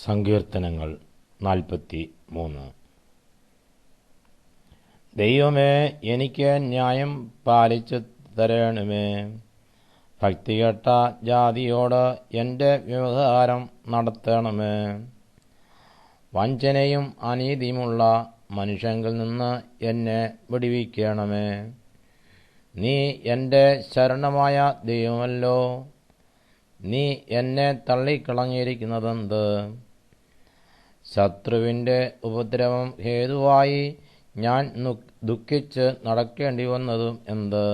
സങ്കീർത്തനങ്ങൾ 43. ദൈവമേ, എനിക്ക് ന്യായം പാലിച്ചു തരണമേ. ഭക്തികെട്ട ജാതിയോട് എൻ്റെ വ്യവഹാരം നടത്തണമേ. വഞ്ചനയും അനീതിയുമുള്ള മനുഷ്യങ്കിൽ നിന്ന് എന്നെ വിടുവിക്കണമേ. നീ എൻ്റെ ശരണമായ ദൈവമല്ലോ. നീ എന്നെ തള്ളിക്കളഞ്ഞിരിക്കുന്നതെന്ത്? ശത്രുവിൻ്റെ ഉപദ്രവം ഹേതുവായി ഞാൻ ദുഃഖിച്ച് നടക്കേണ്ടി വന്നതും എന്ത്?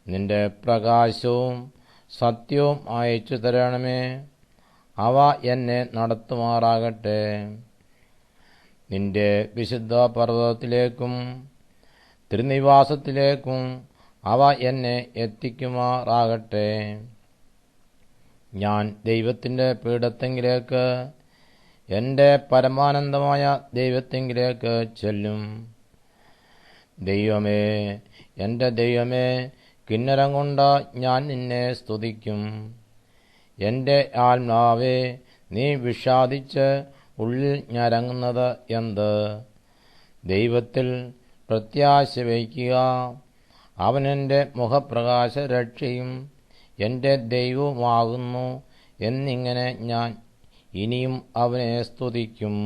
നിന്റെ പ്രകാശവും സത്യവും അയച്ചു തരണമേ. അവ എന്നെ നടത്തുമാറാകട്ടെ. നിന്റെ വിശുദ്ധ പർവ്വതത്തിലേക്കും തിരുനിവാസത്തിലേക്കും അവ എന്നെ എത്തിക്കുമാറാകട്ടെ. ഞാൻ ദൈവത്തിൻ്റെ പീഠത്തെങ്കിലേക്ക്, എൻ്റെ പരമാനന്ദമായ ദൈവത്തെങ്കിലേക്ക് ചെല്ലും. ദൈവമേ, എൻ്റെ ദൈവമേ, കിന്നരം കൊണ്ട് ഞാൻ നിന്നെ സ്തുതിക്കും. എൻ്റെ ആത്മാവേ, നീ വിഷാദിച്ച് ഉള്ളിൽ ഞരങ്ങുന്നത് എന്ത്? ദൈവത്തിൽ പ്രത്യാശ വയ്ക്കുക. അവനെൻ്റെ മുഖപ്രകാശ രക്ഷയും എൻ്റെ ദൈവവുമാകുന്നു എന്നിങ്ങനെ ഞാൻ ഇനിയും അവനെ സ്തുതിക്കും.